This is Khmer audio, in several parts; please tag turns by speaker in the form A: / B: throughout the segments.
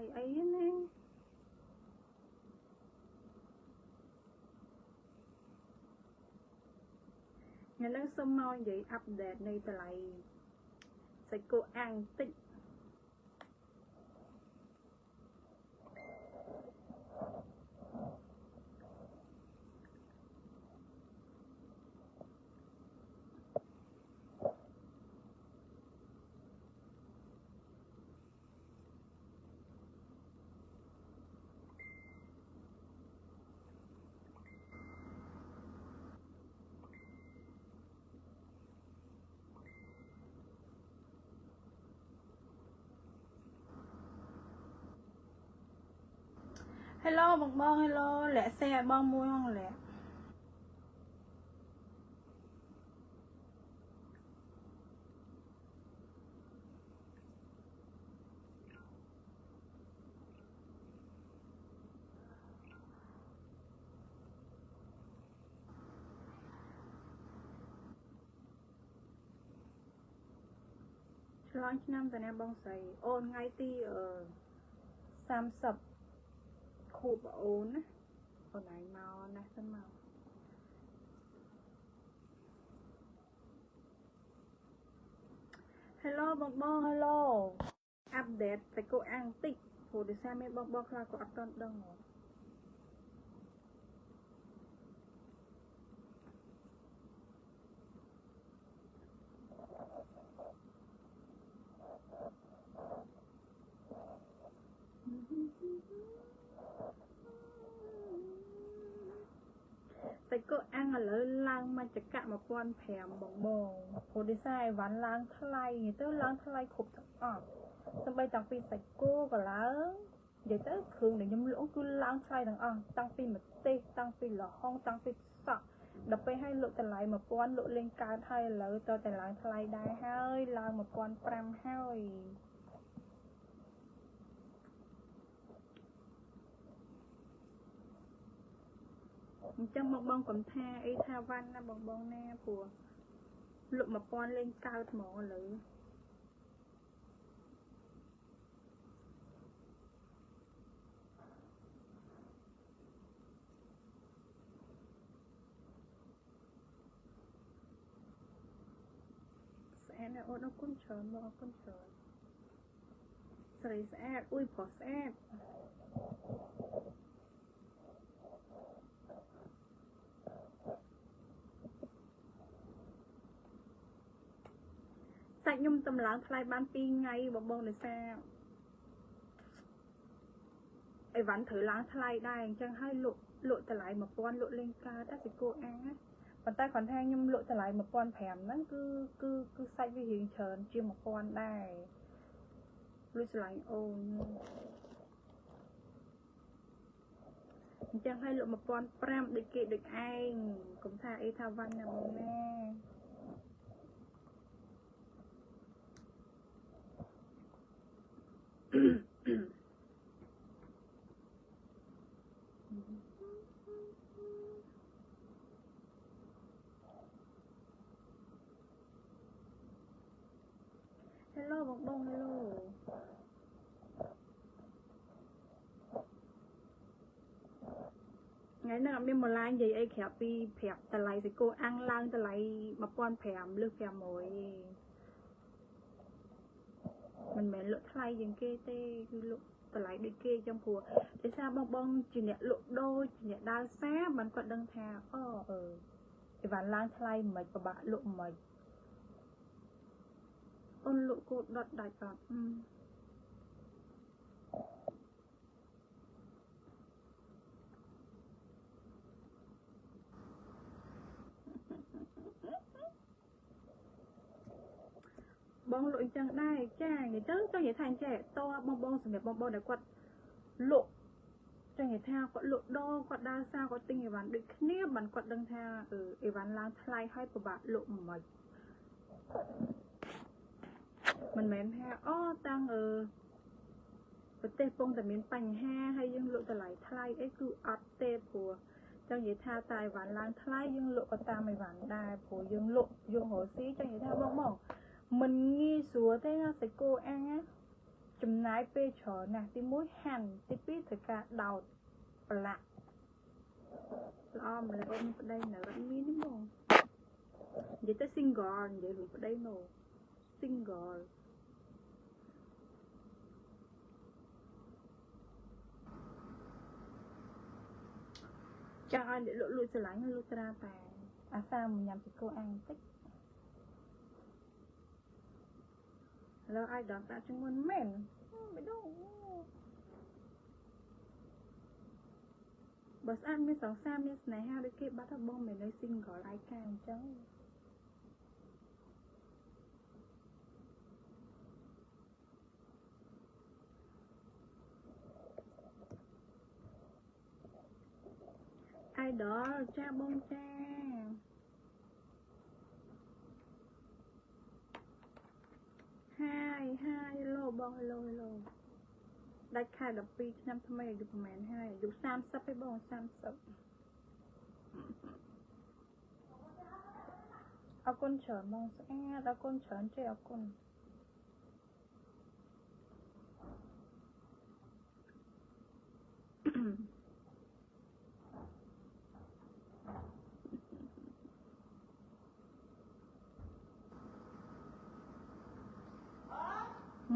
A: lại ấy nè ngày nay xong mau vậy update này từ lại sẽ cô ăn tích hello bằng bon hello lẹ xe bon mua không lẹร้อนឆ្នាំតែណាបងស្រីអូនថ្ងៃទី30ខូបអូនណាអូនឯងមកណាសិនមក hello បងបង hello អាប់ដេតតែcô ănតិចព្រោះដោយសារមានបងបងខ្លះក៏អត់ទាន់ដឹងហ៎តែcô ăn ឥឡូវឡើងមកចកៈ1500បងបងព្រោះដោយសារអីវ៉ាន់ឡើងថ្លៃទៅឡើងថ្លៃគ្រប់ទាំងអស់សូម្បីតាំងពីសាច់គោក៏ឡើងនិយាយទៅគ្រឿងដែលខ្ញុំលក់គឺឡើងថ្លៃទាំងអស់តាំងពីម្ទេសតាំងពីល្ហុងតាំងពីសក់ដល់ពេលឲ្យលក់តម្លៃ1000លក់លេងកើតហើយឥឡូវទៅតែឡើងថ្លៃដែរហើយឡើង1500ហើយអញ្ចឹងបងបងកុំថាអីថាវ៉ាន់ណាបងបងណាព្រោះលក់1000លេងកើតហ្មងឥឡូវស្អាតណាស់អូនអរគុណច្រើនបងអរគុណច្រើនស្រីស្អាតអ៊ុយប្រុសស្អាតសាច់ខ្ញុំតម្លើងថ្លៃបាន2ថ្ងៃបងបងដោយសារអីវ៉ាន់ត្រូវឡើងថ្លៃដែរអញ្ចឹងហើយលក់តម្លៃ1000លក់លេងកើតតែគួរអាំងណាប៉ុន្តែគាត់ថាខ្ញុំលក់តម្លៃ1500ហ្នឹងគឺសាច់វារៀងច្រើនជាង1000ដែរលុយឆ្លាញ់អូនអញ្ចឹងហើយលក់1500ដូចគេដូចឯងកុំថាអីថាវ៉ាន់ណាបងណាhello បងបង hello ថ្ងៃនេះអត់មានមកឡាញនិយាយអីក្រៅពីប្រាប់តម្លៃសាច់គោអាំងឡើងតម្លៃ1500លើស500មិនមែនលក់ថ្លៃជាងគេទេគឺលក់តម្លៃដូចគេចឹងព្រោះដោយសារបងបងជាអ្នកលក់ដូរជាអ្នកដើរសារបានគាត់ដឹងថាអីវ៉ាន់ឡើងថ្លៃមិនពិបាកលក់មិនអូនលក់គោដុតដាច់អត់បងលក់អញ្ចឹងដែរចានិយាយទៅចង់និយាយថាអញ្ចឹងតបងបងសម្រាប់បងបងដែលគាត់លក់ចង់និយាយថាគាត់លក់ដូរគាត់ដើរសារគាត់ទិញអីវ៉ាន់ដូចគ្នាបានគាត់ដឹងថាអីវ៉ាន់ឡើងថ្លៃហើយពិបាកលក់មិនមែនថាតាំងប្រទេសកំពុងតែមានបញ្ហាហើយយើងលក់តម្លៃថ្លៃអីគឺអត់ទេព្រោះចង់និយាយថាតែអីវ៉ាន់ឡើងថ្លៃយើងលក់ក៏តាមអីវ៉ាន់ដែរព្រោះយើងលក់យើងរកស៊ីចង់និយាយថាបងមិនងាយស្រួលទេណាសាច់គោអាំងណា ចំណាយពេលច្រើនណាស់ទី1ហាន់ទី2ត្រូវការដោតប្រឡាក់ល្អម្ល៉េះអូនប្តីនៅអត់មានទេបងនិយាយទៅ single និយាយរឿងប្តីនោះ single ចង់ឲ្យអ្នកលក់ស្រឡាញ់លក់ត្រាតែអាសាមកញ៉ាំសាគូអាំងតិចแล้วai đón ta trong môn mền mấy đâu bớt ăn mấy sóng xa mấy này ha đôi kia bắt đầu bông mấy nơi sinh gọi lại càng cháu ai đó cha bông cha hai hello bông hello ដាច់ខែ12ឆ្នាំថ្មីអាយុប្រហែលហើយអាយុ30ឯបង30អរគុណច្រើនបងស្អាតអរគុណច្រើនចេះអរគុណ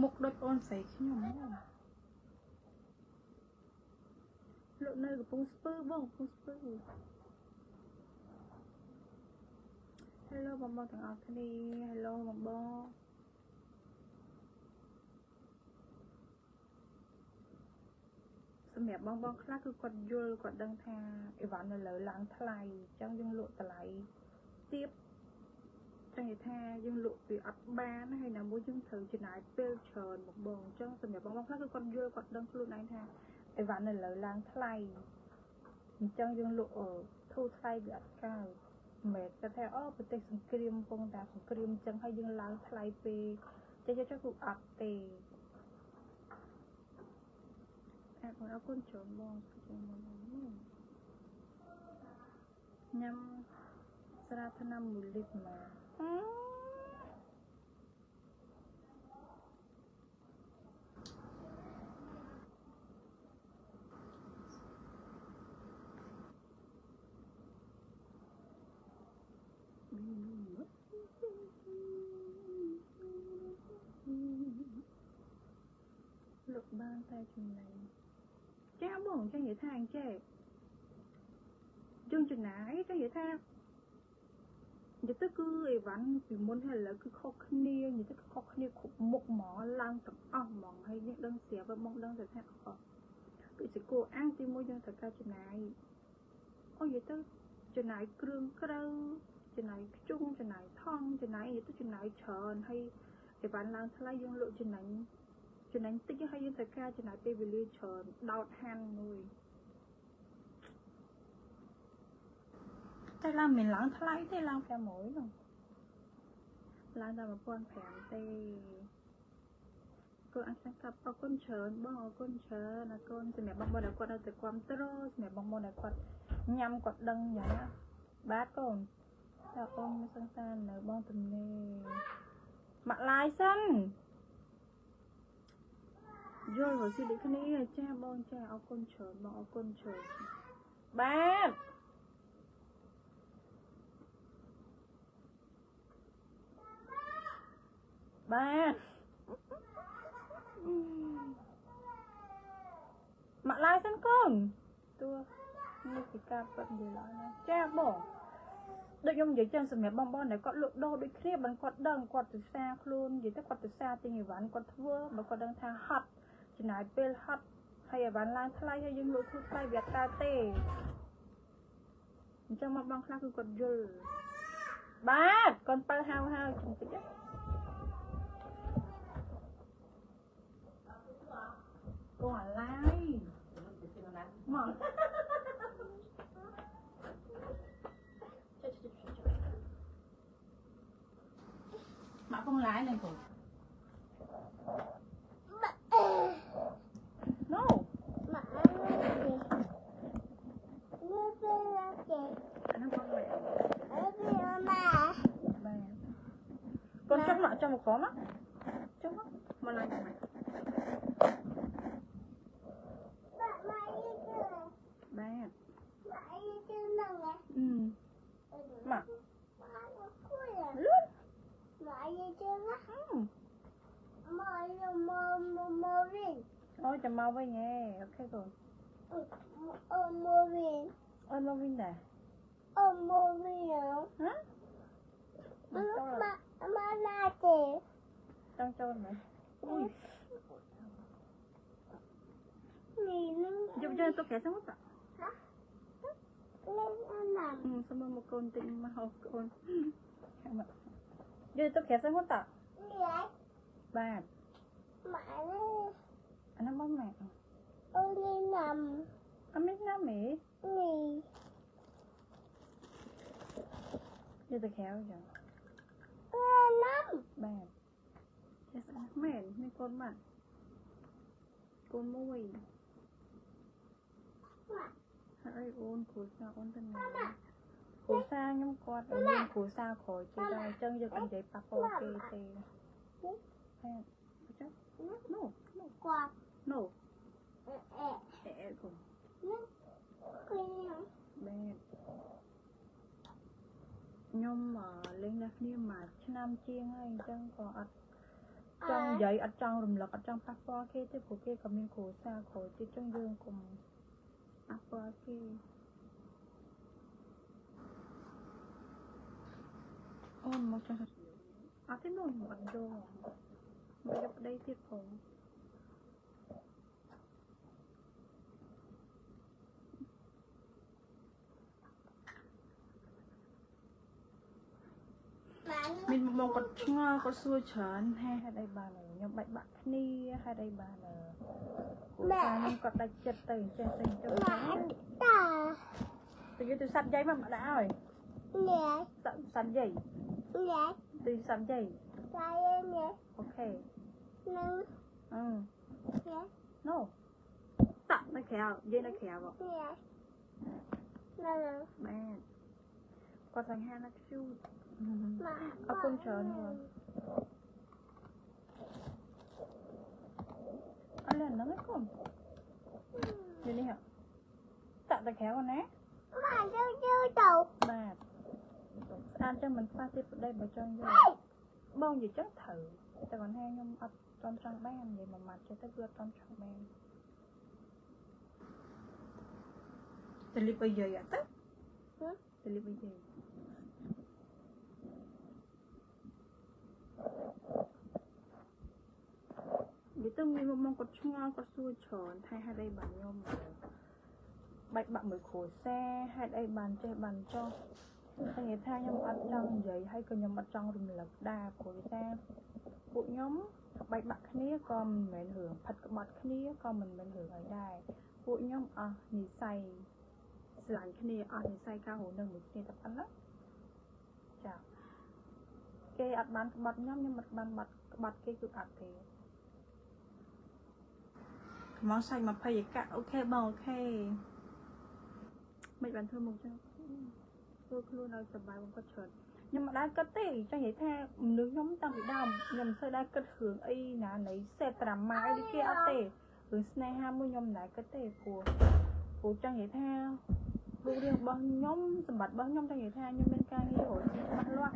A: មុខដូចអូនស្រីខ្ញុំហ្នឹងលក់នៅកំពង់ស្ពឺបងកំពង់ស្ពឺ Hello បងបងទាំងអស់គ្នា Hello បងបងសម្រាប់បងបងខ្លះគឺគាត់យល់គាត់ដឹងថាអីវ៉ាន់នៅលើឡើងថ្លៃអញ្ចឹងយើងលក់តម្លៃទាបចឹងនិយាយថាយើងលក់វាអត់បានហើយណាមួយយើងត្រូវចំណាយពេលច្រើនបងអញ្ចឹងសម្រាប់បងបងខ្លះគឺគាត់យល់គាត់ដឹងខ្លួនឯងថាអីវ៉ាន់នៅលើឡើងថ្លៃអញ្ចឹងយើងលក់ធូរថ្លៃវាអត់កើតមែនតែថាអូប្រទេសសង្គ្រាមកំពុងតែសង្គ្រាមអញ្ចឹងហើយយើងឡើងថ្លៃពេកចេះគឺអត់ទេអរគុណច្រើនបងញ៉ាំស្រាថ្នាំមួយលីត្រមកលក់បានតែចំណៃចាបងចឹងនិយាយថាអញ្ចេះយើងចំណាយចឹងនិយាយថានិយាយទៅគឺអីវ៉ាន់ពីមុនហើយឥឡូវគឺខុសគ្នានិយាយទៅខុសគ្នាគ្រប់មុខហ្មងឡើងទាំងអស់ហ្មងហើយយើងដឹងស្រាប់បងដឹងតែថាខុសពីសគួរអាំងទីមួយយើងត្រូវការចំណាយអូនិយាយទៅចំណាយគ្រឿងក្រៅចំណាយខ្ជុំចំណាយថង់ចំណាយនិយាយទៅចំណាយច្រើនហើយអីវ៉ាន់ឡើងថ្លៃយើងលក់ចំណាញ់តិចហើយយើងត្រូវការចំណាយពេលវេលាច្រើនដោតហាន់មួយតែឡើងមិនឡើងថ្លៃទេឡើង500នោះឡើងតែ1500ទេកូនអញ្ចឹងកាប់អរគុណច្រើនបងអរគុណច្រើនអរគុណសម្រាប់បងប្អូនដែលគាត់នៅតែគ្រប់ត្រសម្រាប់បងប្អូនដែលគាត់ញ៉ាំគាត់ដឹងយ៉ាងណាបាទកូនតើបងមិនសង្សារនៅបងទំនេរមកឡាយសិនយល់ហើយស៊ីដូចគ្នាចាបងចាអរគុណច្រើនបងអរគុណច្រើនបាទមកឡាយសិនកូនតួនេះពីការប៉ិនយល់ណាចាបងដូចខ្ញុំនិយាយចឹងសម្រាប់បងដែលគាត់លក់ដូរដូចគ្នាបានគាត់ដឹងគាត់ទិសាខ្លួននិយាយទៅគាត់ទិសាទិញអីវ៉ាន់គាត់ធ្វើបើគាត់ដឹងថាហត់ចំណាយពេលហត់ហើយអីវ៉ាន់ឡើងថ្លៃហើយយើងលក់ធូរថ្លៃវាអត់កើតទេអញ្ចឹងមកបងខ្លះគឺគាត់យល់បាទគាត់បើហៅជិះតិចកូនអាឡាយមកមកកុំឡាយនឹងកូន No មកអានោះបងមកកូនចុះមកចុះមកក្រោមចុះមកឡាយមក mà
B: luôn mẹ gì chưa á mơ riêng
A: ôi chào mau với nghe ok rồi
B: mơ riêng
A: ôi mau vinh nè
B: mơ riêng
A: hả
B: mà là chị
A: trong trôn này ui giúp cho tôi kể xong hết
B: hả lên làm
A: xong một con tình mà học con giờ tôi kể xong hết tạ ba
B: mẹ
A: anh nó bấm mẹ
B: ôi lên làm
A: anh biết nó mẹ
B: nì
A: giờ tôi khéo rồi
B: lắm
A: ba mẹ mấy con bạn con môi hãy ôn của sao ôn tên này của xa nhóm con ở bên của xa khỏi chơi ra chân cho con giấy papa ok thì no
B: quạt
A: no cùng bé nhưng mà lên đặt niêm mà nam chiên hay chân còn ở trong giấy ở trong rùm lật ở trong papa kia tiếp của kia còn miếng của xa khỏi chơi trong dương cùng papa kia ôi một chân thế nó một đồ bây giờ đây tiếp cùng mình mong con xua chán hay đây bà này nhưng bạch bạc ni hay đây bà này của ta nhưng còn đặt chật từ trên trong
B: ta
A: từ từ sạch giấy mà đã rồi
B: nè
A: sạch giấy
B: nè
A: từ sạch giấy
B: cái nè
A: ok
B: nè nè
A: no tặng nó khéo dây nó khéo vào
B: nè
A: mẹ con thằng hai nó siêu con trơn rồi anh lên nó mới không đi đi hả tặng tay khéo con nè
B: mà chưa đầu
A: ba ăn cho mình pha tiếp ở đây bà chân vô bông gì chắc thửแต่còn hai nhung ập trong trang ban vậy mà mặt cho tới vừa trong trang ban từ lúc bây giờ vậy tết từ lúc bây giờ vì tôi nghĩ một mong có chung có xui tròn thay hai đây bàn nhôm bạch bạn mới khổ xe hai đây bàn chơi bàn cho thay người ta nhôm ăn trong giấy hay còn nhôm ăn trong rừng lật đà của người ta bộ nhóm bạch bạn kia còn mình hưởng thật mặt kia còn mình hưởng ở đây bộ nhóm nhị say lạnh kia nhị say cao hồ nâng một kia tập ăn lắm chào cái ăn bán bật nhóm nhưng mặt bàn bật cái cực ăn thì món xanh mà phải cả ok bao ok mấy bạn thương một cho tôi luôn nói sờ bài bằng có trơn nhưng mà đã cất tỉ cho vậy theo nước nhóm tăng bị đau nhầm sơ đã cất hướng y nà lấy xe tram mái đi kia tỉ hướng snai ham mua nhom nãy cất tỉ của trang vậy theo vô riêng bao nhóm sầm bật bao nhóm trang vậy theo nhưng bên cạnh như hồi bắt loạn